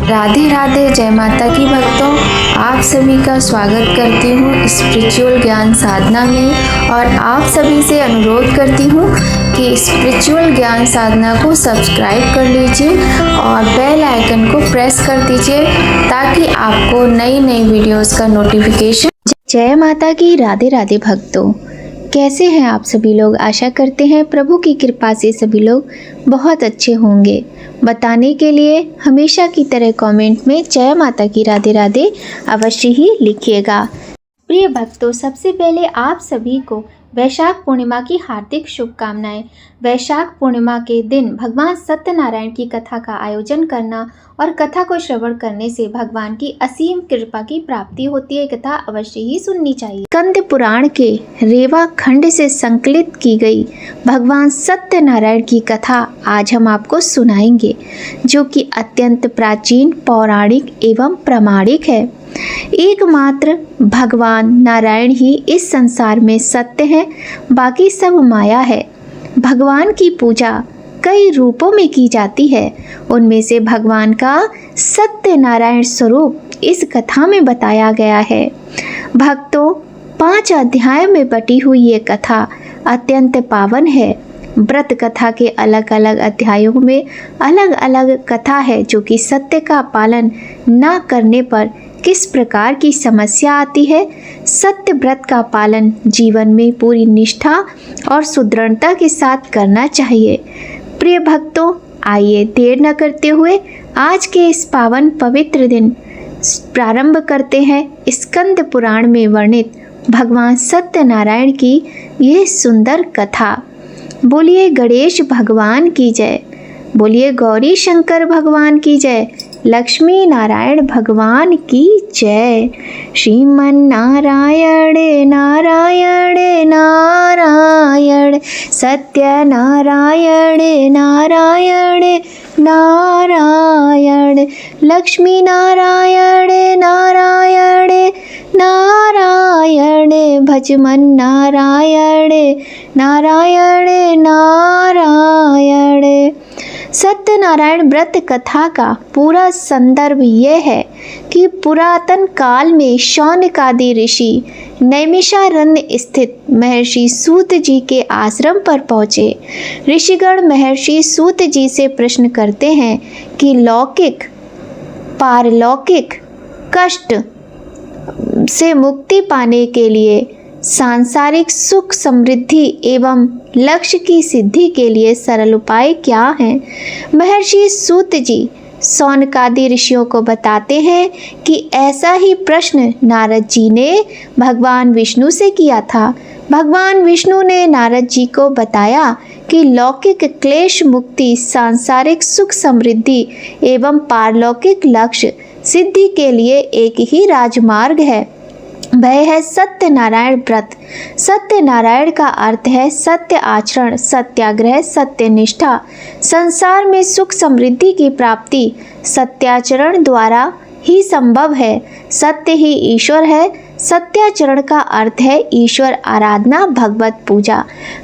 राधे राधे, जय माता की भक्तों। आप सभी का स्वागत करती हूँ स्पिरिचुअल ज्ञान साधना में और आप सभी से अनुरोध करती हूँ कि स्पिरिचुअल ज्ञान साधना को सब्सक्राइब कर लीजिए और बेल आइकन को प्रेस कर दीजिए ताकि आपको नई नई वीडियोस का नोटिफिकेशन। जय माता की। राधे राधे भक्तों, कैसे हैं आप सभी लोग। आशा करते हैं प्रभु की कृपा से सभी लोग बहुत अच्छे होंगे। बताने के लिए हमेशा की तरह कमेंट में जय माता की राधे राधे अवश्य ही लिखिएगा। प्रिय भक्तों, सबसे पहले आप सभी को वैशाख पूर्णिमा की हार्दिक शुभकामनाएं। वैशाख पूर्णिमा के दिन भगवान सत्यनारायण की कथा का आयोजन करना और कथा को श्रवण करने से भगवान की असीम कृपा की प्राप्ति होती है। कथा अवश्य ही सुननी चाहिए। स्कंद पुराण के रेवा खंड से संकलित की गई भगवान सत्यनारायण की कथा आज हम आपको सुनाएंगे, जो कि अत्यंत प्राचीन, पौराणिक एवं प्रामाणिक है। एकमात्र भगवान नारायण ही इस संसार में सत्य है, बाकी सब माया है। भगवान की पूजा कई रूपों में की जाती है, उनमें से भगवान का सत्यनारायण स्वरूप इस कथा में बताया गया है। भक्तों, 5 अध्याय में बटी हुई ये कथा अत्यंत पावन है। व्रत कथा के अलग अलग अध्यायों में अलग अलग कथा है, जो कि सत्य का पालन न करने पर किस प्रकार की समस्या आती है। सत्य व्रत का पालन जीवन में पूरी निष्ठा और सुदृढ़ता के साथ करना चाहिए। प्रिय भक्तों, आइए देर न करते हुए आज के इस पावन पवित्र दिन प्रारंभ करते हैं स्कंद पुराण में वर्णित भगवान सत्यनारायण की ये सुंदर कथा। बोलिए गणेश भगवान की जय, बोलिए गौरी शंकर भगवान की जय, लक्ष्मी नारायण भगवान की जय। श्रीमन नारायण नारायण नारायण, सत्य नारायण नारायण नारायण, लक्ष्मी नारायण नारायण नारायण, भजमन नारायण नारायण नारायण। सत्यनारायण व्रत कथा का पूरा संदर्भ ये है कि पुरातन काल में शौनकादि ऋषि नैमिषारण्य स्थित महर्षि सूत जी के आश्रम पर पहुँचे। ऋषिगण महर्षि सूत जी से प्रश्न करते हैं कि लौकिक पारलौकिक कष्ट से मुक्ति पाने के लिए सांसारिक सुख समृद्धि एवं लक्ष्य की सिद्धि के लिए सरल उपाय क्या हैं। महर्षि सूत जी शौनकादि ऋषियों को बताते हैं कि ऐसा ही प्रश्न नारद जी ने भगवान विष्णु से किया था। भगवान विष्णु ने नारद जी को बताया कि लौकिक क्लेश मुक्ति, सांसारिक सुख समृद्धि एवं पारलौकिक लक्ष्य सिद्धि के लिए एक ही राजमार्ग है, वह है सत्यनारायण व्रत। सत्यनारायण का अर्थ है सत्य आचरण, सत्याग्रह, सत्यनिष्ठा। संसार में सुख समृद्धि की प्राप्ति सत्याचरण द्वारा ही संभव है। सत्य ही ईश्वर है। सत्याचरण का अर्थ है ईश्वर आराधना, भगवत पूजा।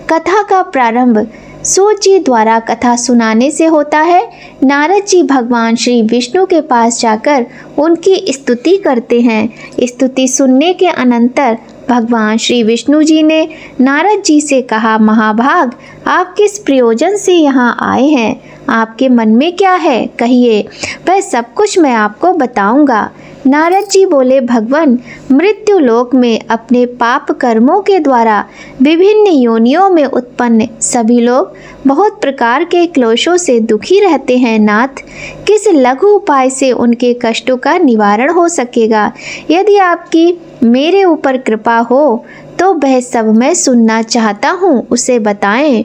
कथा का प्रारंभ सूत जी द्वारा कथा सुनाने से होता है। नारद जी भगवान श्री विष्णु के पास जाकर उनकी स्तुति करते हैं। स्तुति सुनने के अनंतर भगवान श्री विष्णु जी ने नारद जी से कहा, महाभाग, आप किस प्रयोजन से यहाँ आए हैं? आपके मन में क्या है, कहिए, वह सब कुछ मैं आपको बताऊंगा। नारद जी बोले, भगवान, मृत्यु लोक में अपने पाप कर्मों के द्वारा विभिन्न योनियों में उत्पन्न सभी लोग बहुत प्रकार के क्लेशों से दुखी रहते हैं। नाथ, किस लघु उपाय से उनके कष्टों का निवारण हो सकेगा? यदि आपकी मेरे ऊपर कृपा हो तो वह सब मैं सुनना चाहता हूँ, उसे बताएं।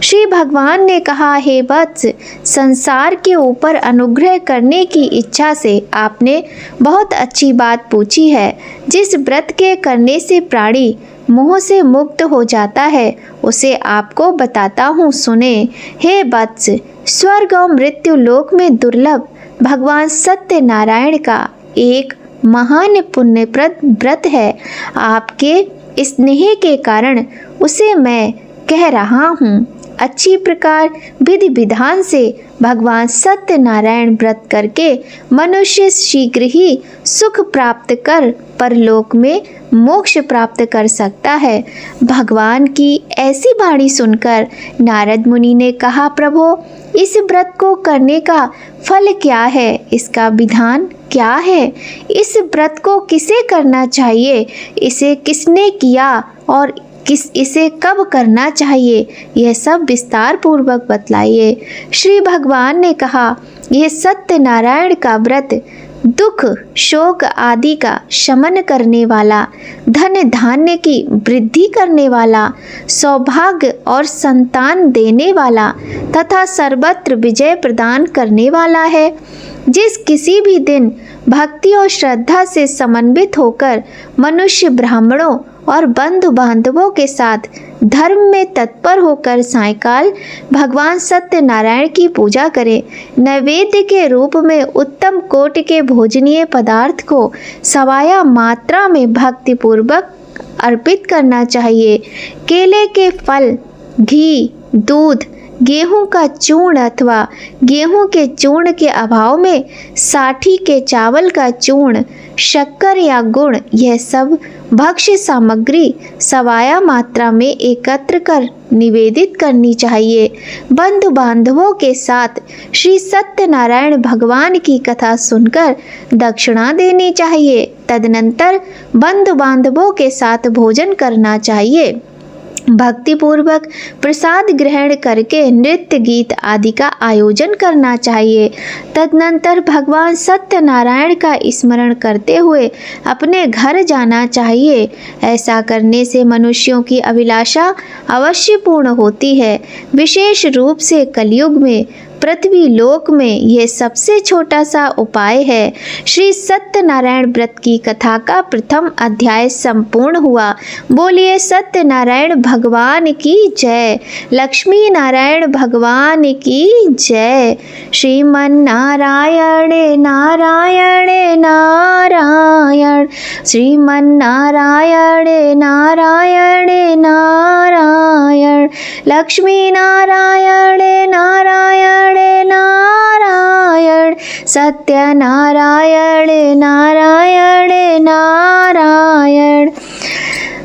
श्री भगवान ने कहा, हे वत्स, संसार के ऊपर अनुग्रह करने की इच्छा से आपने बहुत अच्छी बात पूछी है। जिस व्रत के करने से प्राणी मोह से मुक्त हो जाता है, उसे आपको बताता हूँ, सुने। हे वत्स, स्वर्ग और मृत्यु लोक में दुर्लभ भगवान सत्यनारायण का एक महान पुण्यप्रद व्रत है। आपके स्नेह के कारण उसे मैं कह रहा हूँ। अच्छी प्रकार विधि विधान से भगवान सत्यनारायण व्रत करके मनुष्य शीघ्र ही सुख प्राप्त कर परलोक में मोक्ष प्राप्त कर सकता है। भगवान की ऐसी वाणी सुनकर नारद मुनि ने कहा, प्रभु, इस व्रत को करने का फल क्या है? इसका विधान क्या है? इस व्रत को किसे करना चाहिए? इसे किसने किया और इसे कब करना चाहिए? यह सब विस्तार पूर्वक बतलाइए। श्री भगवान ने कहा, यह सत्यनारायण का व्रत दुख शोक आदि का शमन करने वाला, धन धान्य की वृद्धि करने वाला, सौभाग्य और संतान देने वाला तथा सर्वत्र विजय प्रदान करने वाला है। जिस किसी भी दिन भक्ति और श्रद्धा से समन्वित होकर मनुष्य ब्राह्मणों और बंधु बांधवों के साथ धर्म में तत्पर होकर सायंकाल भगवान सत्यनारायण की पूजा करे, नैवेद्य के रूप में उत्तम कोटि के भोजनीय पदार्थ को सवाया मात्रा में भक्ति पूर्वक अर्पित करना चाहिए। केले के फल, घी, दूध, गेहूं का चूर्ण अथवा गेहूं के चूर्ण के अभाव में साठी के चावल का चूर्ण, शक्कर या गुड़, यह सब भक्ष्य सामग्री सवाया मात्रा में एकत्र कर निवेदित करनी चाहिए। बंधु बांधवों के साथ श्री सत्यनारायण भगवान की कथा सुनकर दक्षिणा देनी चाहिए। तदनंतर बंधु बांधवों के साथ भोजन करना चाहिए। भक्ति पूर्वक प्रसाद ग्रहण करके नृत्य गीत आदि का आयोजन करना चाहिए। तदनंतर भगवान सत्यनारायण का स्मरण करते हुए अपने घर जाना चाहिए। ऐसा करने से मनुष्यों की अभिलाषा अवश्य पूर्ण होती है। विशेष रूप से कलयुग में पृथ्वी लोक में यह सबसे छोटा सा उपाय है। श्री सत्यनारायण व्रत की कथा का प्रथम अध्याय संपूर्ण हुआ। बोलिए सत्यनारायण भगवान की जय। लक्ष्मी नारायण भगवान की जय। श्रीमन नारायण नारायण नारायण, श्रीमन नारायण नारायण नारायण, लक्ष्मी नारायण नारायण नारायण, सत्यनारायण नारायण नारायण।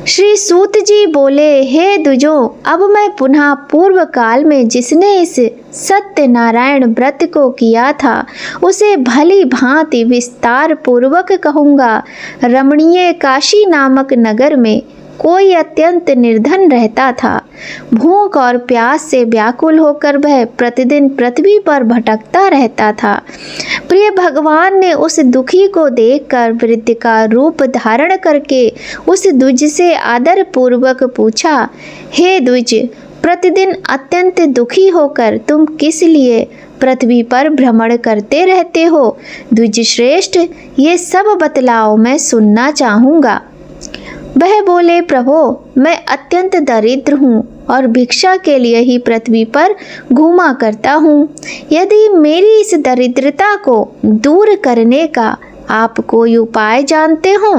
श्री सूत जी बोले, हे द्विजों, अब मैं पुनः पूर्व काल में जिसने इस सत्यनारायण व्रत को किया था उसे भली भांति विस्तार पूर्वक कहूँगा। रमणीय काशी नामक नगर में कोई अत्यंत निर्धन रहता था। भूख और प्यास से व्याकुल होकर वह प्रतिदिन पृथ्वी पर भटकता रहता था। प्रिय भगवान ने उस दुखी को देखकर वृद्ध का रूप धारण करके उस द्विज से आदर पूर्वक पूछा, हे द्विज, प्रतिदिन अत्यंत दुखी होकर तुम किस लिए पृथ्वी पर भ्रमण करते रहते हो? द्विज श्रेष्ठ, ये सब बतलाओ, मैं सुनना चाहूँगा। वह बोले, प्रभो, मैं अत्यंत दरिद्र हूँ और भिक्षा के लिए ही पृथ्वी पर घूमा करता हूँ। यदि मेरी इस दरिद्रता को दूर करने का आप कोई उपाय जानते हो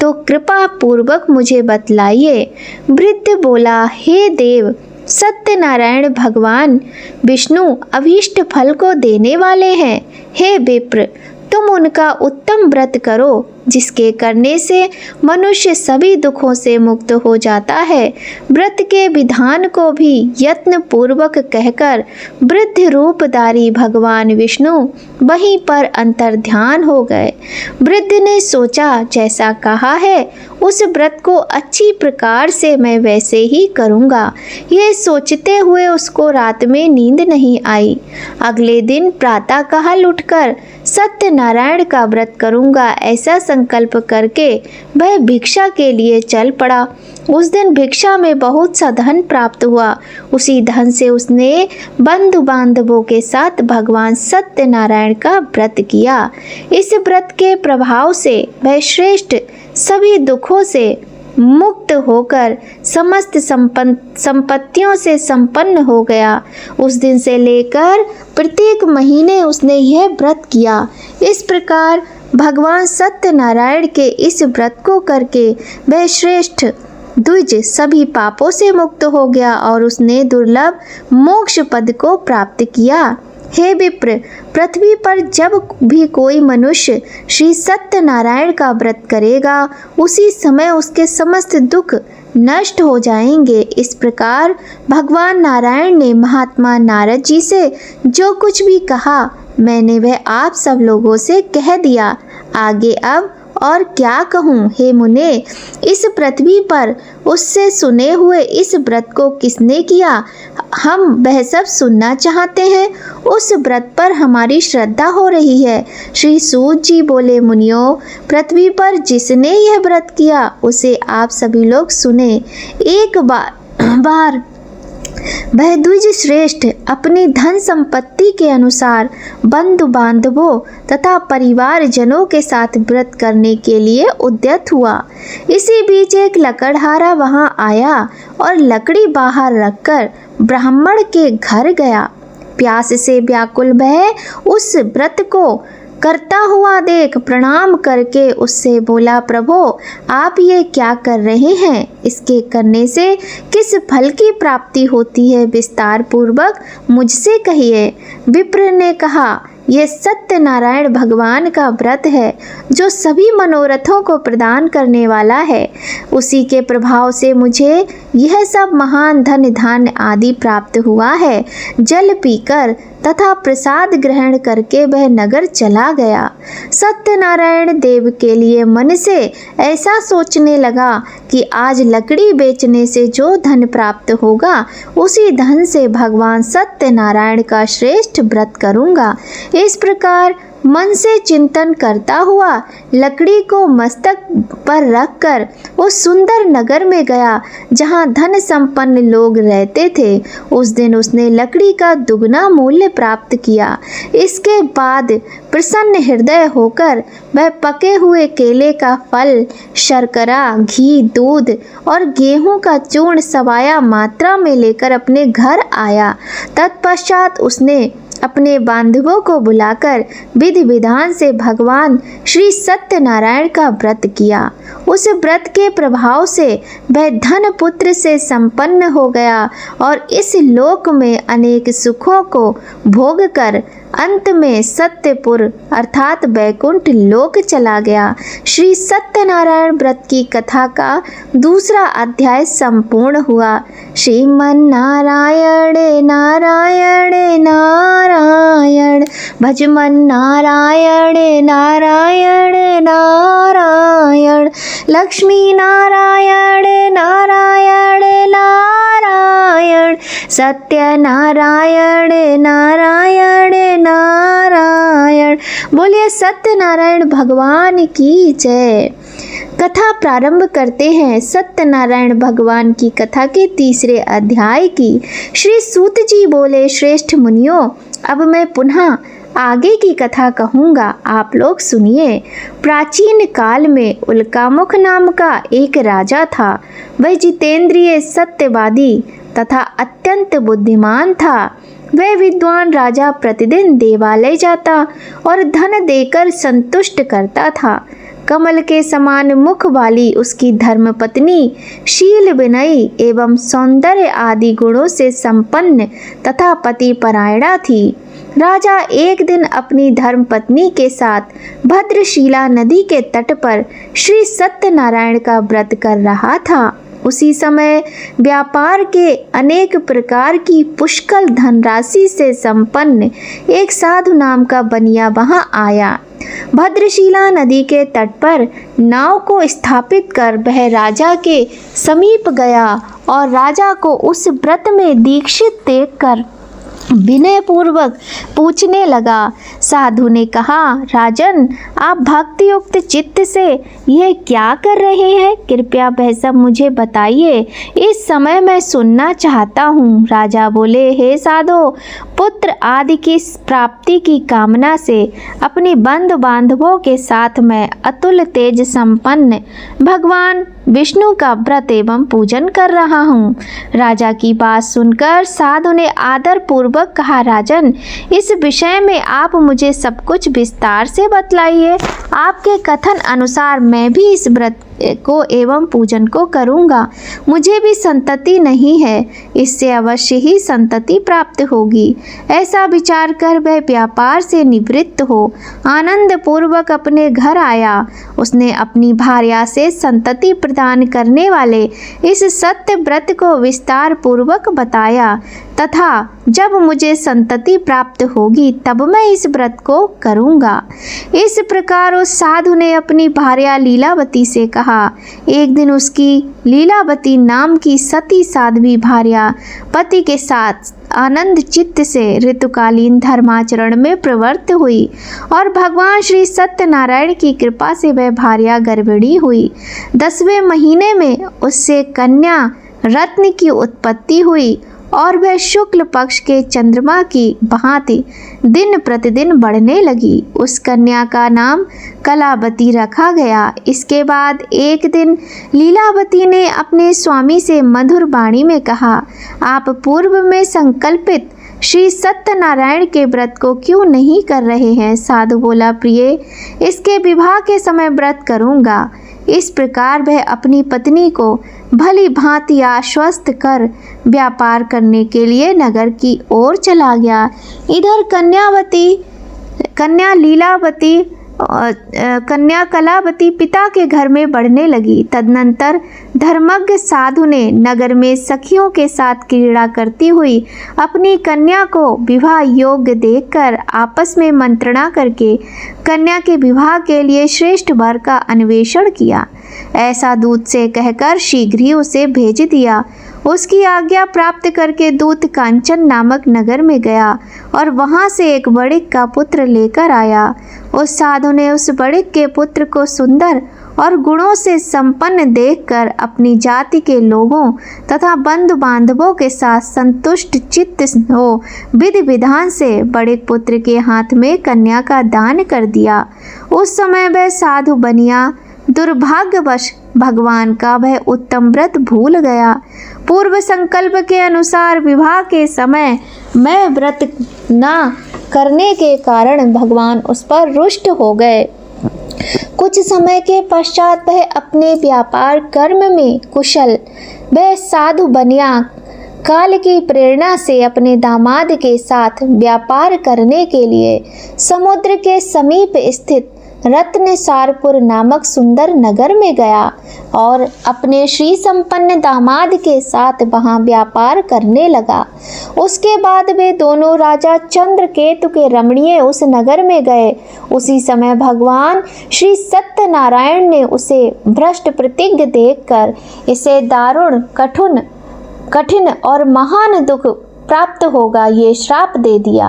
तो कृपा पूर्वक मुझे बतलाइए। वृद्ध बोला, हे देव, सत्यनारायण भगवान विष्णु अभीष्ट फल को देने वाले हैं। हे विप्र, तुम उनका उत्तम व्रत करो जिसके करने से मनुष्य सभी दुखों से मुक्त हो जाता है। व्रत के विधान को भी यत्न पूर्वक कहकर वृद्ध रूपधारी भगवान विष्णु वहीं पर अंतर्ध्यान हो गए। वृद्ध ने सोचा, जैसा कहा है उस व्रत को अच्छी प्रकार से मैं वैसे ही करूँगा। ये सोचते हुए उसको रात में नींद नहीं आई। अगले दिन प्रातःकाल उठकर सत्यनारायण का व्रत करूँगा ऐसा संकल्प करके वह भिक्षा के लिए चल पड़ा। उस दिन भिक्षा में बहुत सा धन प्राप्त हुआ। उसी धन से उसने बंधु बांधवों के साथ भगवान सत्यनारायण का व्रत किया। इस व्रत के प्रभाव से वह श्रेष्ठ सभी दुखों से मुक्त होकर समस्त संपत्तियों से संपन्न हो गया। उस दिन से लेकर प्रत्येक महीने उसने यह व्रत किया। इस प्रकार भगवान सत्यनारायण के इस व्रत को करके वह श्रेष्ठ द्विज सभी पापों से मुक्त हो गया और उसने दुर्लभ मोक्ष पद को प्राप्त किया। हे विप्र, पृथ्वी पर जब भी कोई मनुष्य श्री सत्यनारायण का व्रत करेगा उसी समय उसके समस्त दुख नष्ट हो जाएंगे। इस प्रकार भगवान नारायण ने महात्मा नारद जी से जो कुछ भी कहा मैंने वह आप सब लोगों से कह दिया। आगे अब और क्या कहूँ हे मुने, इस पृथ्वी पर उससे सुने हुए इस व्रत को किसने किया, हम वह सब सुनना चाहते हैं। उस व्रत पर हमारी श्रद्धा हो रही है। श्री सूत जी बोले, मुनियों, पृथ्वी पर जिसने यह व्रत किया उसे आप सभी लोग सुने। एक बार वह द्विज श्रेष्ठ अपनी धन संपत्ति के अनुसार बंधु बांधवों तथा परिवार जनों के साथ व्रत करने के लिए उद्यत हुआ। इसी बीच एक लकड़हारा वहां आया और लकड़ी बाहर रखकर ब्राह्मण के घर गया। प्यास से व्याकुल वह उस व्रत को करता हुआ देख प्रणाम करके उससे बोला, प्रभु आप ये क्या कर रहे हैं, इसके करने से किस फल की प्राप्ति होती है, विस्तार पूर्वक मुझसे कहिए। विप्र ने कहा, ये सत्यनारायण भगवान का व्रत है जो सभी मनोरथों को प्रदान करने वाला है। उसी के प्रभाव से मुझे यह सब महान धन धान्य आदि प्राप्त हुआ है। जल पीकर तथा प्रसाद ग्रहण करके वह नगर चला गया। सत्यनारायण देव के लिए मन से ऐसा सोचने लगा कि आज लकड़ी बेचने से जो धन प्राप्त होगा उसी धन से भगवान सत्यनारायण का श्रेष्ठ व्रत करूंगा। इस प्रकार मन से चिंतन करता हुआ लकड़ी को मस्तक पर रखकर उस सुंदर नगर में गया जहां धन संपन्न लोग रहते थे। उस दिन उसने लकड़ी का दुगना मूल्य प्राप्त किया। इसके बाद प्रसन्न हृदय होकर वह पके हुए केले का फल, शर्करा, घी, दूध और गेहूं का चूर्ण सवाया मात्रा में लेकर अपने घर आया। तत्पश्चात उसने अपने बांधवों को बुलाकर विधि विधान से भगवान श्री सत्यनारायण का व्रत किया। उस व्रत के प्रभाव से वह धन पुत्र से संपन्न हो गया और इस लोक में अनेक सुखों को भोग कर अंत में सत्यपुर अर्थात बैकुंठ लोक चला गया। श्री सत्यनारायण व्रत की कथा का दूसरा अध्याय संपूर्ण हुआ। श्रीमन नारायण नारायण नारायण, भजमन नारायण नारायण नारायण, लक्ष्मी नारायण नारायण नारायण, सत्य नारायण नारायण नारायण। बोलिए सत्यनारायण भगवान की जय। कथा प्रारंभ करते हैं सत्यनारायण भगवान की कथा के तीसरे अध्याय की। श्री सूत जी बोले, श्रेष्ठ मुनियों, अब मैं पुनः आगे की कथा कहूँगा, आप लोग सुनिए। प्राचीन काल में उल्कामुख नाम का एक राजा था। वह जितेंद्रिय, सत्यवादी तथा अत्यंत बुद्धिमान था। वह विद्वान राजा प्रतिदिन देवालय जाता और धन देकर संतुष्ट करता था। कमल के समान मुख वाली उसकी धर्मपत्नी शील, विनयी एवं सौंदर्य आदि गुणों से संपन्न तथा पतिपरायणा थी। राजा एक दिन अपनी धर्मपत्नी के साथ भद्रशिला नदी के तट पर श्री सत्यनारायण का व्रत कर रहा था। उसी समय व्यापार के अनेक प्रकार की पुष्कल धनराशि से संपन्न एक साधु नाम का बनिया वहां आया। भद्रशिला नदी के तट पर नाव को स्थापित कर वह राजा के समीप गया और राजा को उस व्रत में दीक्षित देखकर विनय पूर्वक पूछने लगा। साधु ने कहा, राजन, आप भक्ति युक्त चित्त से यह क्या कर रहे हैं? कृपया वह सब मुझे बताइए, इस समय मैं सुनना चाहता हूँ। राजा बोले, हे साधो, पुत्र आदि की प्राप्ति की कामना से अपने बंधु बांधवों के साथ मैं अतुल तेज संपन्न भगवान विष्णु का व्रत एवं पूजन कर रहा हूँ। राजा की बात सुनकर साधु ने आदर पूर्वक कहा, राजन, इस विषय में आप मुझे सब कुछ विस्तार से बतलाइए। आपके कथन अनुसार मैं भी इस व्रत को एवं पूजन को करूँगा। मुझे भी संतति नहीं है, इससे अवश्य ही संतति प्राप्त होगी। ऐसा विचार कर वह व्यापार से निवृत्त हो आनंद पूर्वक अपने घर आया। उसने अपनी भार्या से संतति प्रदान करने वाले इस सत्य व्रत को विस्तार पूर्वक बताया तथा जब मुझे संतति प्राप्त होगी तब मैं इस व्रत को करूँगा। इस प्रकार उस साधु ने अपनी भार्या लीलावती से कहा। एक दिन उसकी लीलावती नाम की सती साध्वी भार्या पति के साथ आनंद चित्त से ऋतुकालीन धर्माचरण में प्रवृत्त हुई और भगवान श्री सत्यनारायण की कृपा से वह भार्या गर्भिणी हुई। 10वें महीने में उससे कन्या रत्न की उत्पत्ति हुई और वह शुक्ल पक्ष के चंद्रमा की भांति दिन प्रतिदिन बढ़ने लगी। उस कन्या का नाम कलावती रखा गया। इसके बाद एक दिन लीलावती ने अपने स्वामी से मधुर वाणी में कहा, आप पूर्व में संकल्पित श्री सत्यनारायण के व्रत को क्यों नहीं कर रहे हैं? साधु बोला, प्रिय, इसके विवाह के समय व्रत करूँगा। इस प्रकार वह अपनी पत्नी को भली भांति आश्वस्त कर व्यापार करने के लिए नगर की ओर चला गया। इधर कन्या कलावती पिता के घर में बढ़ने लगी। तदनंतर धर्मज्ञ साधु ने नगर में सखियों के साथ क्रीड़ा करती हुई अपनी कन्या को विवाह योग्य देखकर आपस में मंत्रणा करके कन्या के विवाह के लिए श्रेष्ठ वर का अन्वेषण किया। ऐसा दूत से कहकर शीघ्र ही उसे भेज दिया। उसकी आज्ञा प्राप्त करके दूत कांचन नामक नगर में गया और वहां से एक बड़िक का पुत्र लेकर आया। उस साधु ने उस बड़िक के पुत्र को सुंदर और गुणों से संपन्न देखकर अपनी जाति के लोगों तथा बंधु बांधवों के साथ संतुष्ट चित्त हो विधि विधान से बड़िक पुत्र के हाथ में कन्या का दान कर दिया। उस समय वह साधु बनिया दुर्भाग्यवश भगवान का वह उत्तम व्रत भूल गया। पूर्व संकल्प के अनुसार विवाह के समय मैं व्रत न करने के कारण भगवान उस पर रुष्ट हो गए। कुछ समय के पश्चात वह अपने व्यापार कर्म में कुशल वह साधु बनिया काल की प्रेरणा से अपने दामाद के साथ व्यापार करने के लिए समुद्र के समीप स्थित रत्नसारपुर नामक सुंदर नगर में गया और अपने श्री संपन्न दामाद के साथ वहां व्यापार करने लगा। उसके बाद वे दोनों राजा चंद्रकेतु के रमणीय उस नगर में गए। उसी समय भगवान श्री सत्यनारायण ने उसे भ्रष्ट प्रतिज्ञ देखकर इसे दारुण कठिन और महान दुख प्राप्त होगा ये श्राप दे दिया।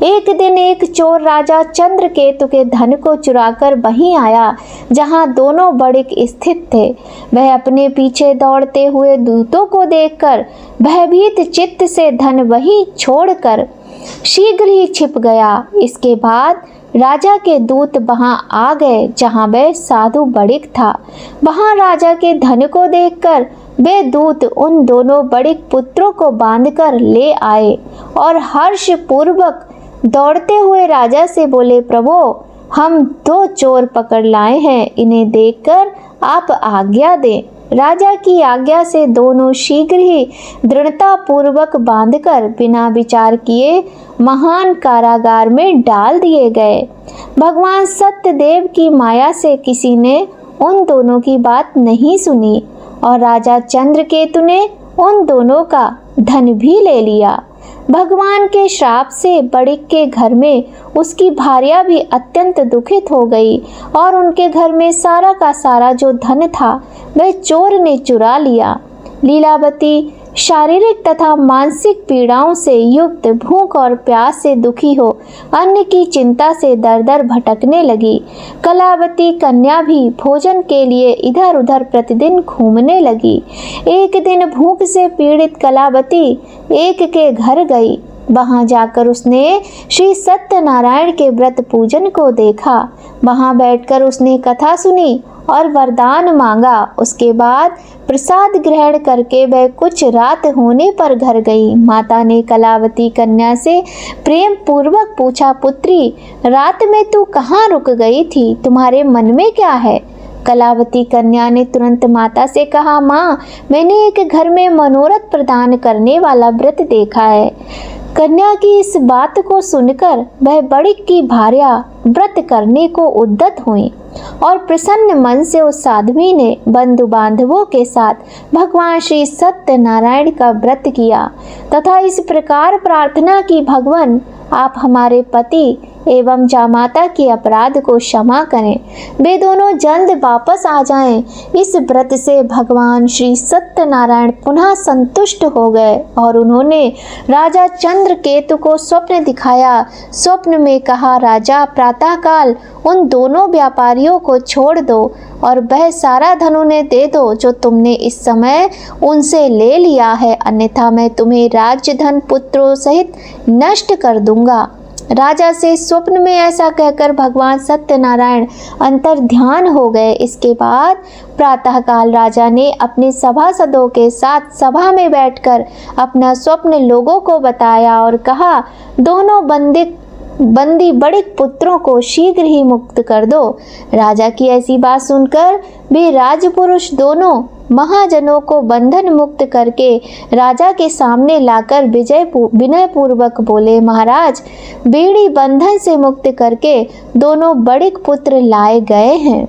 एक दिन एक चोर राजा चंद्रकेतु के धन को चुराकर वहीं आया जहां दोनों बड़िक स्थित थे। वह अपने पीछे दौड़ते हुए दूतों को देखकर भयभीत चित्त से धन वहीं छोड़कर शीघ्र ही छिप गया। इसके बाद राजा के दूत वहां आ गए जहां वह साधु बड़िक था। वहां राजा के धन को देखकर वे दूत उन दोनों बड़िक पुत्रों को बांधकर ले आए और हर्ष पूर्वक दौड़ते हुए राजा से बोले, प्रभु, हम 2 चोर पकड़ लाए हैं, इन्हें देखकर आप आज्ञा दें। राजा की आज्ञा से दोनों शीघ्र ही दृढ़ता पूर्वक बांधकर बिना विचार किए महान कारागार में डाल दिए गए। भगवान सत्यदेव की माया से किसी ने उन दोनों की बात नहीं सुनी और राजा चंद्रकेतु ने उन दोनों का धन भी ले लिया। भगवान के श्राप से बड़िक के घर में उसकी भार्या भी अत्यंत दुखित हो गई और उनके घर में सारा का सारा जो धन था वह चोर ने चुरा लिया। लीलावती शारीरिक तथा मानसिक पीड़ाओं से युक्त भूख और प्यास से दुखी हो अन्न की चिंता से दर दर भटकने लगी। कलावती कन्या भी भोजन के लिए इधर उधर प्रतिदिन घूमने लगी। एक दिन भूख से पीड़ित कलावती एक के घर गई। वहां जाकर उसने श्री सत्यनारायण के व्रत पूजन को देखा। वहां बैठकर उसने कथा सुनी और वरदान मांगा। उसके बाद प्रसाद ग्रहण करके वह कुछ रात होने पर घर गई। माता ने कलावती कन्या से प्रेम पूर्वक पूछा, पुत्री, रात में तू कहाँ रुक गई थी? तुम्हारे मन में क्या है? कलावती कन्या ने तुरंत माता से कहा, माँ, मैंने एक घर में मनोरथ प्रदान करने वाला व्रत देखा है। कन्या की इस बात को सुनकर वह बड़ी की भार्या व्रत करने को उद्यत हुई और प्रसन्न मन से उस साध्वी ने बंधु बांधवों के साथ भगवान श्री सत्यनारायण का व्रत किया तथा इस प्रकार प्रार्थना की, भगवान, आप हमारे पति एवं जामाता के अपराध को क्षमा करें, वे दोनों जल्द वापस आ जाएं। इस व्रत से भगवान श्री सत्यनारायण पुनः संतुष्ट हो गए और उन्होंने राजा चंद्रकेतु को स्वप्न दिखाया। स्वप्न में कहा, राजा, प्रातःकाल उन दोनों व्यापारियों को छोड़ दो और वह सारा धन उन्हें दे दो जो तुमने इस समय उनसे ले लिया है, अन्यथा मैं तुम्हें राज्य धन पुत्रों सहित नष्ट कर दूंगा। राजा से स्वप्न में ऐसा कहकर भगवान सत्यनारायण अंतर ध्यान हो गए। इसके बाद प्रातःकाल राजा ने अपने सभासदों के साथ सभा में बैठकर अपना स्वप्न लोगों को बताया और कहा, दोनों बंदी बड़िक पुत्रों को शीघ्र ही मुक्त कर दो। राजा की ऐसी बात सुनकर वे राजपुरुष दोनों महाजनों को बंधन मुक्त करके राजा के सामने लाकर विनय पूर्वक बोले, महाराज, बेड़ी बंधन से मुक्त करके दोनों बड़िक पुत्र लाए गए हैं।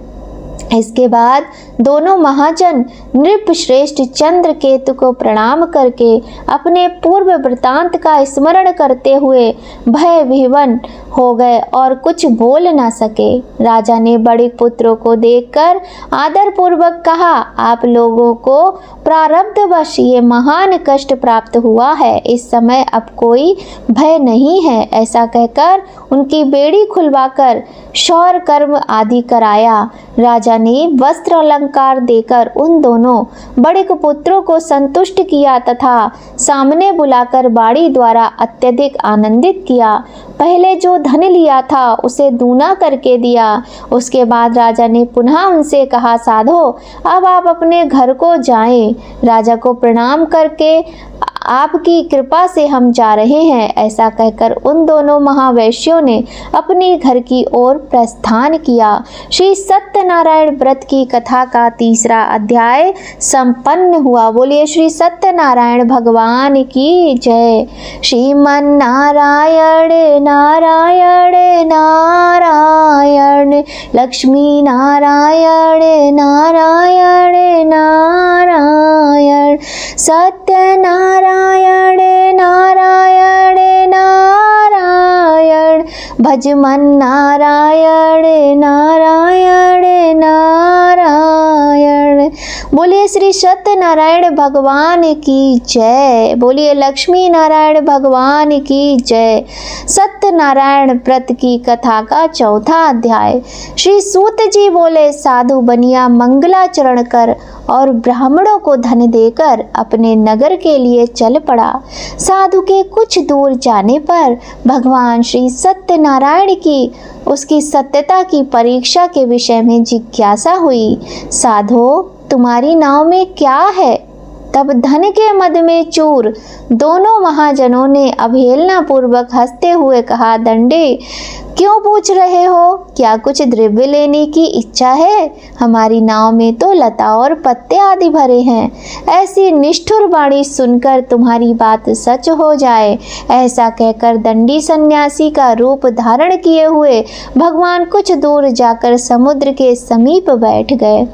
इसके बाद दोनों महाजन नृपश्रेष्ठ चंद्रकेतु को प्रणाम करके अपने पूर्व वृतांत का स्मरण करते हुए भय विह्वल हो गए और कुछ बोल न सके। राजा ने बड़े पुत्रों को देखकर आदर पूर्वक कहा, आप लोगों को प्रारब्धवश ये महान कष्ट प्राप्त हुआ है, इस समय अब कोई भय नहीं है। ऐसा कहकर उनकी बेड़ी खुलवाकर शौर कर्म आदि कराया। राजा ने वस्त्र अलंकार देकर उन दोनों बड़े पुत्रों को संतुष्ट किया तथा सामने बुलाकर बाड़ी द्वारा अत्यधिक आनंदित किया। पहले जो धन लिया था उसे दूना करके दिया। उसके बाद राजा ने पुनः उनसे कहा, साधो, अब आप अपने घर को जाएं। राजा को प्रणाम करके आपकी कृपा से हम जा रहे हैं। ऐसा कहकर उन दोनों महावैश्यों ने अपने घर की ओर प्रस्थान किया। श्री सत्यनारायण व्रत की कथा का तीसरा अध्याय संपन्न हुआ। बोलिए श्री सत्यनारायण भगवान की जय। श्रीमन नारायण नारायण नारायण, लक्ष्मी नारायण नारायण नारायण, सत्यनारायण नारायण नारायण, भजमन नारायण नारायण नारायण। बोलिए श्री सत्यनारायण भगवान की जय। बोलिए लक्ष्मी नारायण भगवान की जय। सत्यनारायण व्रत की कथा का चौथा अध्याय। श्री सूत जी बोले, साधु बनिया मंगलाचरण कर और ब्राह्मणों को धन देकर अपने नगर के लिए चल पड़ा। साधु के कुछ दूर जाने पर भगवान श्री सत्यनारायण की उसकी सत्यता की परीक्षा के विषय में जिज्ञासा हुई। साधो, तुम्हारी नाव में क्या है? तब धन के मद में चूर दोनों महाजनों ने अवहेलना पूर्वक हंसते हुए कहा, दंडे, क्यों पूछ रहे हो? क्या कुछ द्रव्य लेने की इच्छा है? हमारी नाव में तो लता और पत्ते आदि भरे हैं। ऐसी निष्ठुर वाणी सुनकर तुम्हारी बात सच हो जाए। ऐसा कहकर दंडी सन्यासी का रूप धारण किए हुए भगवान कुछ दूर जाकर समुद्र के समीप बैठ गए।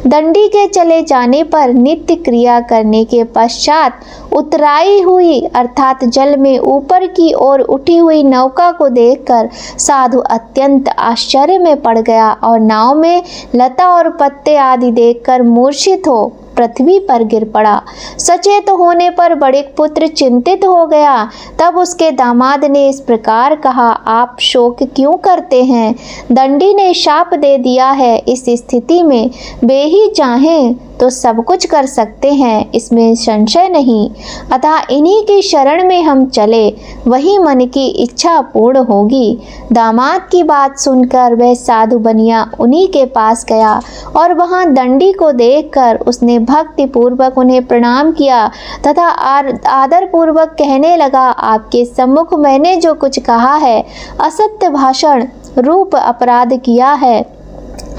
दंडी के चले जाने पर नित्य क्रिया करने के पश्चात उतराई हुई अर्थात जल में ऊपर की ओर उठी हुई नौका को देखकर साधु अत्यंत आश्चर्य में पड़ गया और नाव में लता और पत्ते आदि देखकर मूर्छित हो पृथ्वी पर गिर पड़ा। सचेत होने पर बड़े पुत्र चिंतित हो गया। तब उसके दामाद ने इस प्रकार कहा, आप शोक क्यों करते हैं? दंडी ने शाप दे दिया है। इस स्थिति में वे ही चाहें तो सब कुछ कर सकते हैं, इसमें संशय नहीं। अतः इन्हीं की शरण में हम चले, वही मन की इच्छा पूर्ण होगी। दामाद की बात सुनकर वह साधु बनिया उन्हीं के पास गया और वहां दंडी को देखकर उसने भक्ति पूर्वक उन्हें प्रणाम किया तथा आदर पूर्वक कहने लगा, आपके सम्मुख मैंने जो कुछ कहा है असत्य भाषण रूप अपराध किया है,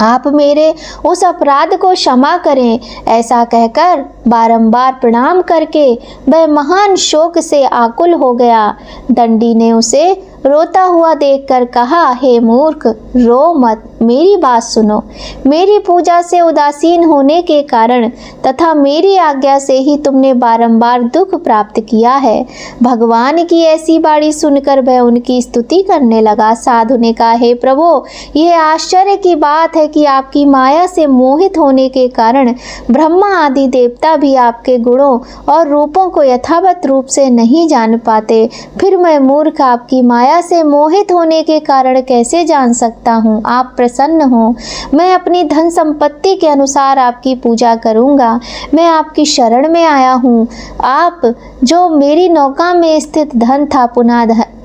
आप मेरे उस अपराध को क्षमा करें। ऐसा कहकर बारंबार प्रणाम करके वह महान शोक से आकुल हो गया। दंडी ने उसे रोता हुआ देखकर कहा, हे मूर्ख, रो मत, मेरी बात सुनो। मेरी पूजा से उदासीन होने के कारण तथा मेरी आज्ञा से ही तुमने बारंबार दुख प्राप्त किया है। भगवान की ऐसी बाणी सुनकर वह उनकी स्तुति करने लगा। साधु ने कहा, हे प्रभु, यह आश्चर्य की बात है कि आपकी माया से मोहित होने के कारण ब्रह्मा आदि देवता भी आपके गुणों और रूपों को यथावत रूप से नहीं जान पाते। फिर मैं मूर्ख आपकी माया से मोहित होने के कारण कैसे जान सकता हूँ? आप प्रसन्न हो, मैं अपनी धन संपत्ति के अनुसार आपकी पूजा करूँगा। मैं आपकी शरण में आया हूँ। आप जो मेरी नौका में स्थित धन था,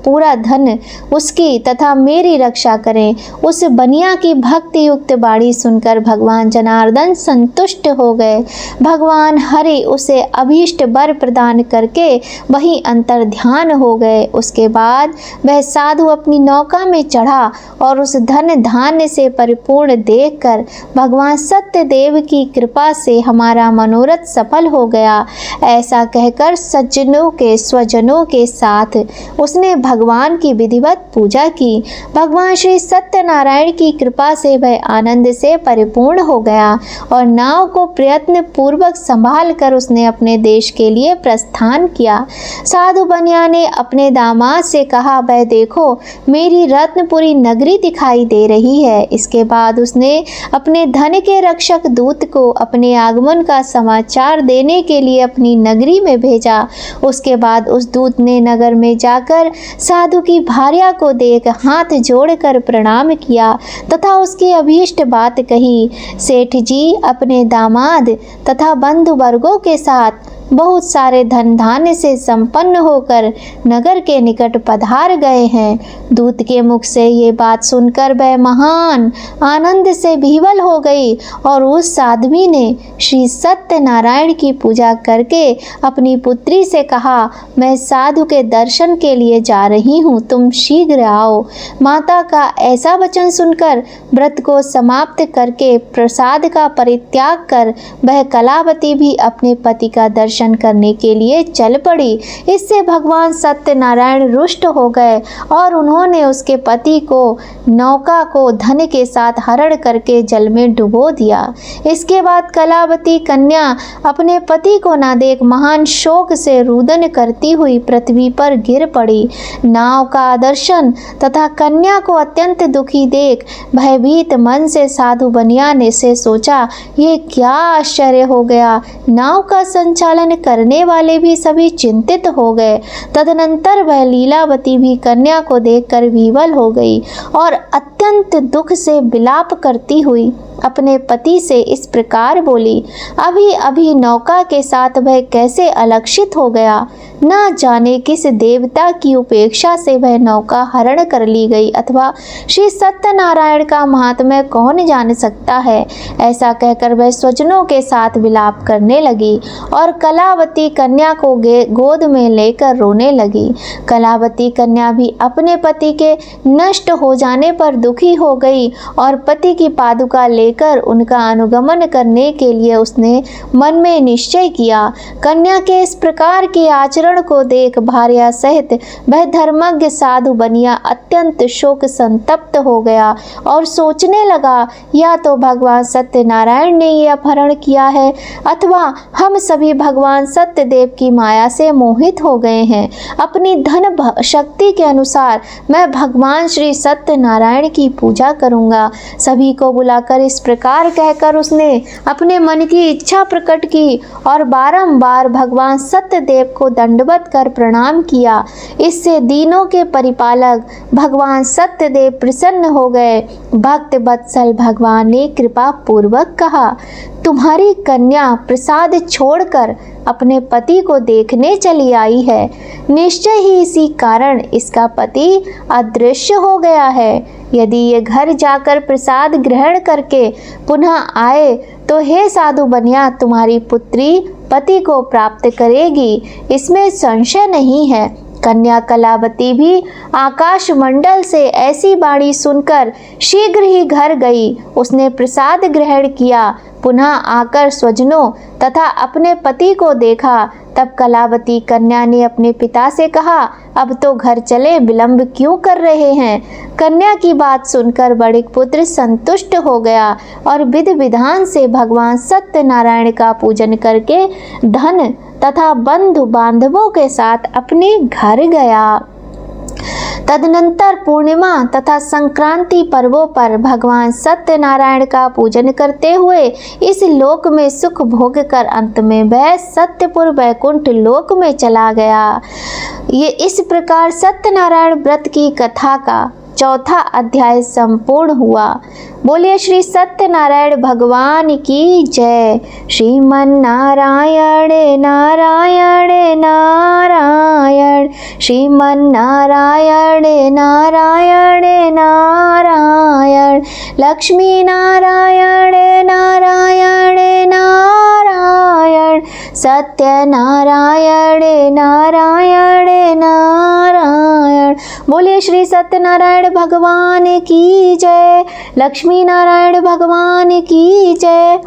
पूरा धन उसकी तथा मेरी रक्षा करें। उस बनिया की भक्ति युक्त बाणी सुनकर भगवान जनार्दन संतुष्ट हो गए। भगवान हरि उसे अभीष्ट वर प्रदान करके वहीं अंतर ध्यान हो गए। उसके बाद वह साधु अपनी नौका में चढ़ा और उस धन धान्य से परिपूर्ण देखकर भगवान सत्यदेव की कृपा से हमारा मनोरथ सफल हो गया। ऐसा कहकर सज्जनों के स्वजनों के साथ उसने भगवान की विधिवत पूजा की। भगवान श्री सत्यनारायण की कृपा से वह आनंद से परिपूर्ण हो गया और नाव को प्रयत्न पूर्वक संभाल कर उसने अपने देश के लिए प्रस्थान किया। साधु बनिया ने अपने दामाद से कहा, वह देखो, मेरी रत्नपुरी नगरी दिखाई दे रही है। इसके बाद उसने अपने धन के रक्षक दूत को अपने आगमन का समाचार देने के लिए अपनी नगरी में भेजा। उसके बाद उस दूत ने नगर में जाकर साधु की भार्या को देख हाथ जोड़कर प्रणाम किया तथा उसकी अभीष्ट बात कही। सेठ जी अपने दामाद तथा बंधु वर्गों के साथ बहुत सारे धन धान्य से संपन्न होकर नगर के निकट पधार गए हैं। दूत के मुख से ये बात सुनकर वह महान आनंद से विह्वल हो गई और उस साध्वी ने श्री सत्यनारायण की पूजा करके अपनी पुत्री से कहा, मैं साधु के दर्शन के लिए जा रही हूँ, तुम शीघ्र आओ। माता का ऐसा वचन सुनकर व्रत को समाप्त करके प्रसाद का परित्याग कर वह कलावती भी अपने पति का दर्शन करने के लिए चल पड़ी। इससे भगवान सत्यनारायण रुष्ट हो गए और उन्होंने उसके पति को नौका को धन के साथ हरण करके जल में डुबो दिया। इसके बाद कलावती कन्या अपने पति को न देख महान शोक से रुदन करती हुई पृथ्वी पर गिर पड़ी। नाव का दर्शन तथा कन्या को अत्यंत दुखी देख भयभीत मन से साधु बनिया ने से सोचा, ये क्या आश्चर्य हो गया। नाव का संचालन करने वाले भी सभी चिंतित हो गए। तदनंतर वह लीलावती भी कन्या को देखकर विह्वल हो गई और अत्यंत दुख से विलाप करती हुई अपने पति से इस प्रकार बोली, अभी अभी नौका के साथ वह कैसे अलक्षित हो गया। न जाने किस देवता की उपेक्षा से वह नौका हरण कर ली गई अथवा श्री सत्यनारायण का महात्म्य कौन जान सकता है। ऐसा कहकर वह स्वजनों के साथ विलाप करने लगी और कलावती कन्या को गोद में लेकर रोने लगी। कलावती कन्या भी अपने पति के नष्ट हो जाने पर दुखी हो गई और पति की पादुका लेकर उनका अनुगमन करने के लिए उसने मन में निश्चय किया। कन्या के इस प्रकार के आचरण को देख भार्या सहित वह धर्मज्ञ साधु बनिया अत्यंत शोक संतप्त हो गया और सोचने लगा, या तो भगवान सत्यनारायण ने ये अपहरण किया है अथवा हम सभी भगवान भगवान सत्यदेव की माया से मोहित हो गए हैं। अपनी धन शक्ति के अनुसार मैं भगवान श्री सत्यनारायण की पूजा करूंगा। सभी को बुलाकर इस प्रकार कहकर उसने अपने मन की इच्छा प्रकट की और बारंबार भगवान सत्यदेव को दंडवत कर प्रणाम किया। इससे दीनों के परिपालक भगवान सत्यदेव प्रसन्न हो गए। भक्त वत्सल भगवान ने कृपा पूर्वक कहा, तुम्हारी कन्या प्रसाद छोड़कर अपने पति को देखने चली आई है। निश्चय ही इसी कारण इसका पति अदृश्य हो गया है। यदि ये घर जाकर प्रसाद ग्रहण करके पुनः आए तो हे साधु बनिया, तुम्हारी पुत्री पति को प्राप्त करेगी, इसमें संशय नहीं है। कन्या कलावती भी आकाश मंडल से ऐसी वाणी सुनकर शीघ्र ही घर गई। उसने प्रसाद ग्रहण किया, पुनः आकर स्वजनों तथा अपने पति को देखा। तब कलावती कन्या ने अपने पिता से कहा, अब तो घर चले, विलंब क्यों कर रहे हैं। कन्या की बात सुनकर बड़े पुत्र संतुष्ट हो गया और विधि विधान से भगवान सत्यनारायण का पूजन करके धन तथा बंधु बांधवों के साथ अपने घर गया। तदनंतर पूर्णिमा तथा संक्रांति पर्वों पर भगवान सत्यनारायण का पूजन करते हुए इस लोक में सुख भोग कर अंत में वह सत्यपुर वैकुंठ लोक में चला गया। ये इस प्रकार सत्यनारायण व्रत की कथा का चौथा अध्याय संपूर्ण हुआ। बोलिए श्री सत्यनारायण भगवान की जय। श्रीमन नारायण नारायण नारायण, श्रीमन नारायण नारायण नारायण, लक्ष्मी नारायण नारायण नारायण, सत्यनारायण नारायण नारायण। बोलिए श्री सत्यनारायण भगवान की जय। लक्ष्मी नारायण भगवान की जय।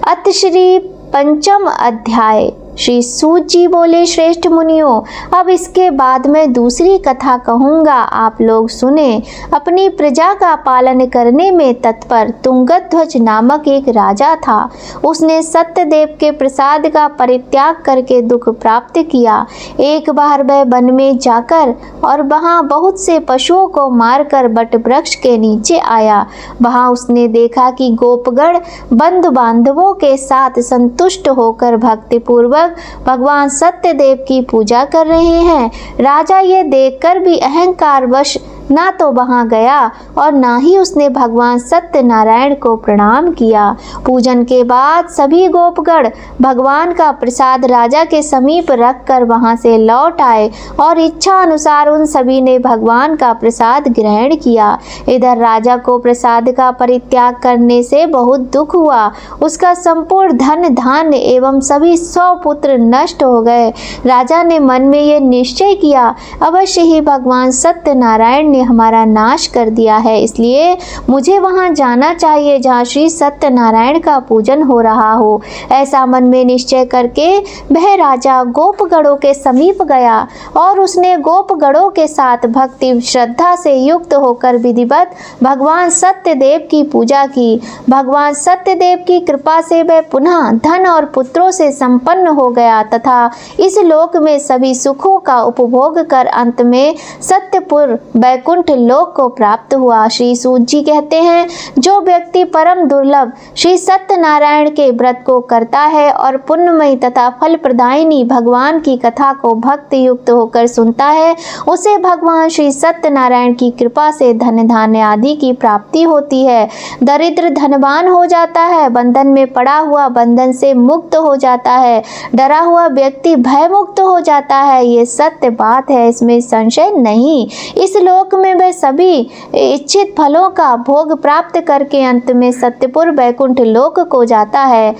अत श्री पंचम अध्याय। श्री सूत जी बोले, श्रेष्ठ मुनियों, अब इसके बाद मैं दूसरी कथा कहूँगा, आप लोग सुने। अपनी प्रजा का पालन करने में तत्पर तुंगध्वज नामक एक राजा था। उसने सत्यदेव के प्रसाद का परित्याग करके दुख प्राप्त किया। एक बार वह वन में जाकर और वहाँ बहुत से पशुओं को मारकर बट वृक्ष के नीचे आया। वहाँ उसने देखा कि गोपगण बंधु बांधवों के साथ संतुष्ट होकर भक्तिपूर्वक भगवान सत्यदेव की पूजा कर रहे हैं। राजा ये देखकर भी अहंकारवश ना तो वहां गया और ना ही उसने भगवान सत्यनारायण को प्रणाम किया। पूजन के बाद सभी गोपगण भगवान का प्रसाद राजा के समीप रखकर वहां से लौट आए और इच्छा अनुसार उन सभी ने भगवान का प्रसाद ग्रहण किया। इधर राजा को प्रसाद का परित्याग करने से बहुत दुख हुआ। उसका संपूर्ण धन धान्य एवं सभी 100 पुत्र नष्ट हो गए। राजा ने मन में ये निश्चय किया, अवश्य ही भगवान सत्यनारायण ने हमारा नाश कर दिया है, इसलिए मुझे वहां जाना चाहिए जहां श्री सत्यनारायण का पूजन हो रहा हो। ऐसा मन में निश्चय करके वह राजा गोपगणों के समीप गया और उसने गोपगणों के साथ भक्ति श्रद्धा से युक्त होकर विधिवत भगवान सत्यदेव की पूजा की। भगवान सत्यदेव की कृपा से वह पुनः धन और पुत्रों से संपन्न हो गया तथा इस लोक में सभी सुखों का उपभोग कर अंत में सत्यपुर वैकुंठ लोक को प्राप्त हुआ। श्री सूत जी कहते हैं, जो व्यक्ति परम दुर्लभ श्री सत्यनारायण के व्रत को करता है और पुण्यमयी तथा फल प्रदायिनी भगवान की कथा को भक्ति युक्त होकर सुनता है, उसे भगवान श्री सत्यनारायण की कृपा से धन धान्य आदि की प्राप्ति होती है। दरिद्र धनवान हो जाता है, बंधन में पड़ा हुआ बंधन से मुक्त हो जाता है, डरा हुआ व्यक्ति भय मुक्त हो जाता है। ये सत्य बात है, इसमें संशय नहीं। इस लोक में वह सभी इच्छित फलों का भोग प्राप्त करके अंत में सत्यपुर वैकुंठ लोक को जाता है।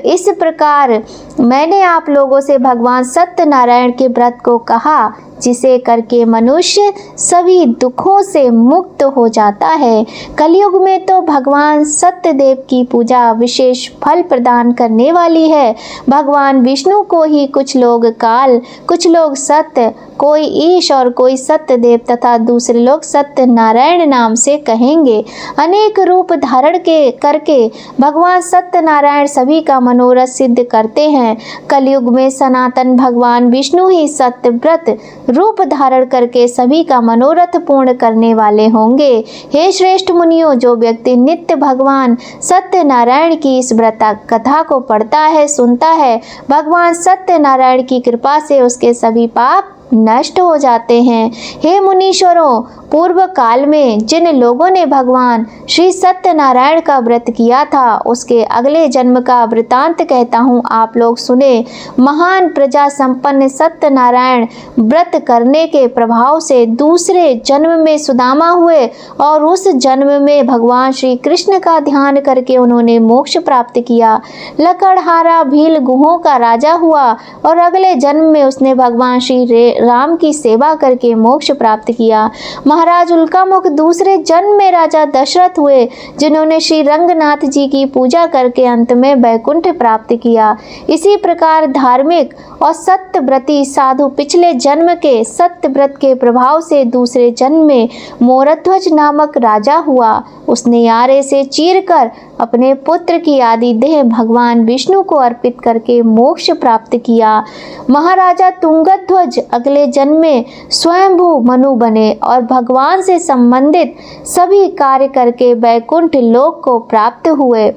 इस प्रकार मैंने आप लोगों से भगवान सत्यनारायण के व्रत को कहा, जिसे करके मनुष्य सभी दुखों से मुक्त हो जाता है। कलयुग में तो भगवान सत्यदेव की पूजा विशेष फल प्रदान करने वाली है। भगवान विष्णु को ही कुछ लोग काल, कुछ लोग सत्य, कोई ईश और कोई सत्यदेव तथा दूसरे लोग सत्यनारायण नाम से कहेंगे। अनेक रूप धारण करके भगवान सत्यनारायण सभी का मनोरथ सिद्ध करते हैं। कलयुग में सनातन भगवान विष्णु ही सत्यव्रत रूप धारण करके सभी का मनोरथ पूर्ण करने वाले होंगे। हे श्रेष्ठ मुनियों, जो व्यक्ति नित्य भगवान सत्यनारायण की इस व्रत कथा को पढ़ता है, सुनता है, भगवान सत्यनारायण की कृपा से उसके सभी पाप नष्ट हो जाते हैं। हे मुनीश्वरों, पूर्व काल में जिन लोगों ने भगवान श्री सत्यनारायण का व्रत किया था, उसके अगले जन्म का वृतांत कहता हूँ, आप लोग सुने। महान प्रजा संपन्न सत्यनारायण व्रत करने के प्रभाव से दूसरे जन्म में सुदामा हुए और उस जन्म में भगवान श्री कृष्ण का ध्यान करके उन्होंने मोक्ष प्राप्त किया। लकड़हारा भील गुहों का राजा हुआ और अगले जन्म में उसने भगवान श्री राम की सेवा करके मोक्ष प्राप्त किया। महाराज उल्कामुख दूसरे जन्म में राजा दशरथ हुए, जिन्होंने श्री रंगनाथ जी की पूजा करके अंत में वैकुंठ प्राप्त किया। इसी प्रकार धार्मिक और सत्यव्रती साधु पिछले जन्म के सत्यव्रत के प्रभाव से दूसरे जन्म में मोरध्वज नामक राजा हुआ। उसने आरे से चीरकर अपने पुत्र की आदि देह भगवान विष्णु को अर्पित करके मोक्ष प्राप्त किया। महाराजा तुंगध्वज अगले जन्म में स्वयंभू मनु बने और भगवान से संबंधित सभी कार्य करके वैकुंठ लोक को प्राप्त हुए।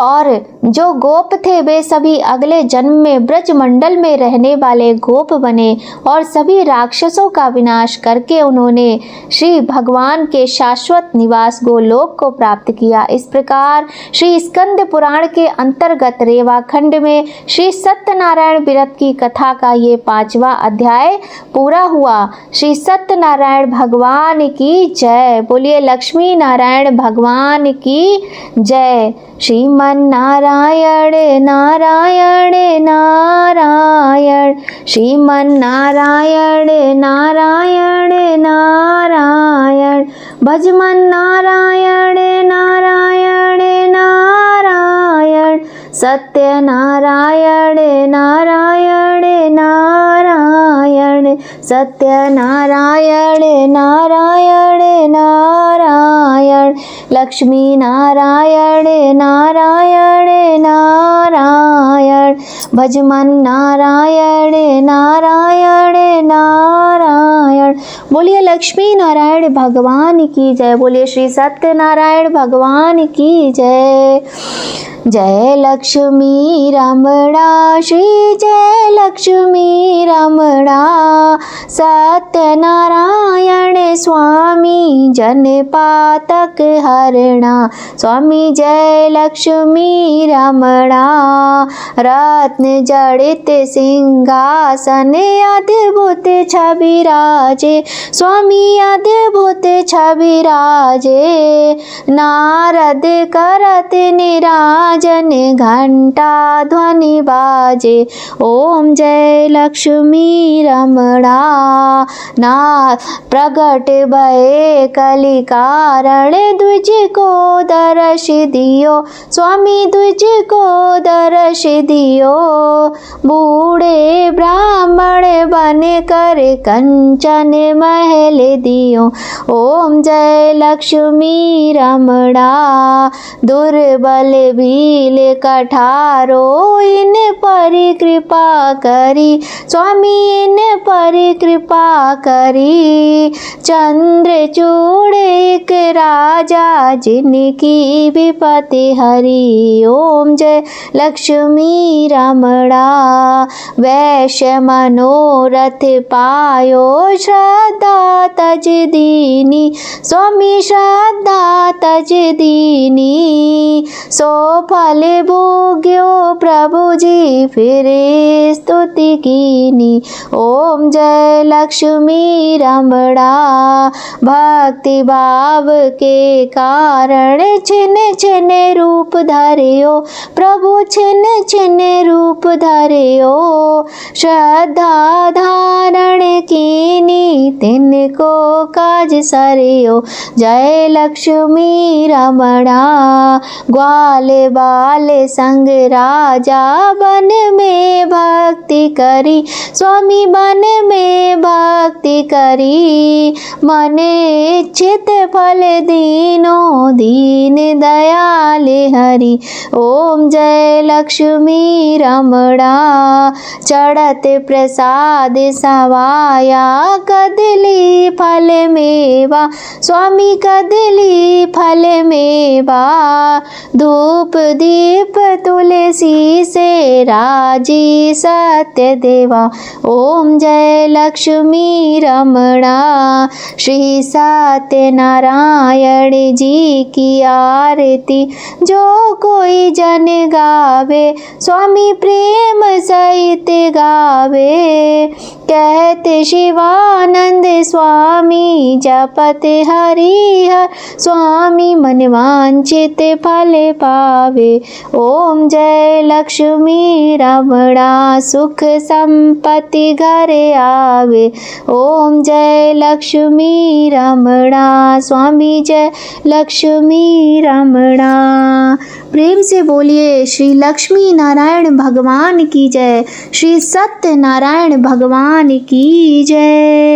और जो गोप थे वे सभी अगले जन्म में ब्रजमंडल में रहने वाले गोप बने और सभी राक्षसों का विनाश करके उन्होंने श्री भगवान के शाश्वत निवास गोलोक को प्राप्त किया। इस प्रकार श्री स्कंद पुराण के अंतर्गत रेवाखंड में श्री सत्यनारायण व्रत की कथा का ये 5वां अध्याय पूरा हुआ। श्री सत्यनारायण भगवान की जय। बोलिए लक्ष्मी नारायण भगवान की जय। श्रीमन नारायण नारायण नारायण, श्रीमन नारायण नारायण नारायण, भजमन नारायण नारायण नारायण, सत्य नारायण नारायण नारायण, सत्य नारायण नारायण नारायण, लक्ष्मी नारायण नारायण नारायण, भजमन नारायण नारायण नारायण। बोलिए लक्ष्मी नारायण भगवान की जय। बोलिए श्री सत्यनारायण भगवान की जय। जय लक्ष्मी रमणा, श्री जय लक्ष्मी रमणा, सत्यनारायण स्वामी जन पातक हरणा, स्वामी जय लक्ष्मी रमणा, रत्न जड़ित सिंहासन अद्भुत छवि राजे, स्वामी अद्भुत छवि राजे, नारद करत निराजन घंटा ध्वनि बाजे, ओम जय लक्ष्मी रमणा, ना प्रगट भये कलि कारण, द्विज को दर्श दियो, स्वामी द्विज को दर्श दियो, बूढ़े ब्राह्मण बन कर कंचन महल दियो, ओम जय लक्ष्मी रमणा, दुर्बल भील कठारो इन पर कृपा करी, स्वामी इन पर कृपा करी, चंद्रचूड़ एक राजा जिनकी विपत्ति हरी, ओम जय लक्ष्मी रमणा, वैश्य मनोरथ पायो श्रद्धा तज दीनी, स्वामी श्रद्धा तज दीनी, सो फल भोग्यो प्रभु जी फिर स्तुति कीनी, ओम जय लक्ष्मी रमणा, भक्ति भाव के के कारण छिन छिन रूप धरियो, प्रभु छिन छिन रूप धरियो। श्रद्धा धारण कीनी तिनको काज सरियो। जय लक्ष्मी रमणा ग्वाल बाल संग राजा बन में भक्ति करी, स्वामी बन में भक्ति करी। मन इच्छित फल दीनो दीन दयाल हरि। ओम जय लक्ष्मी रमणा। चढ़त प्रसाद सवाया कदली फल मेवा, स्वामी कदली फल मेवा। धूप दीप तुलसी से राजी सत्य देवा। ओम जय लक्ष्मी रमणा। श्री सत्यनारायण जी की आरती जो कोई जन गावे, स्वामी प्रेम सहित गावे। कहते शिवानंद स्वामी जपत हरिहर, स्वामी मन वांछित फल पावे। ओम जय लक्ष्मी रमणा। सुख संपत्ति घर आवे। ओम जय लक्ष्मी रमणा। स्वामी जय लक्ष्मी रमणा। प्रेम से बोलिए श्री लक्ष्मी नारायण भगवान की जय, श्री सत्यनारायण भगवान की जय।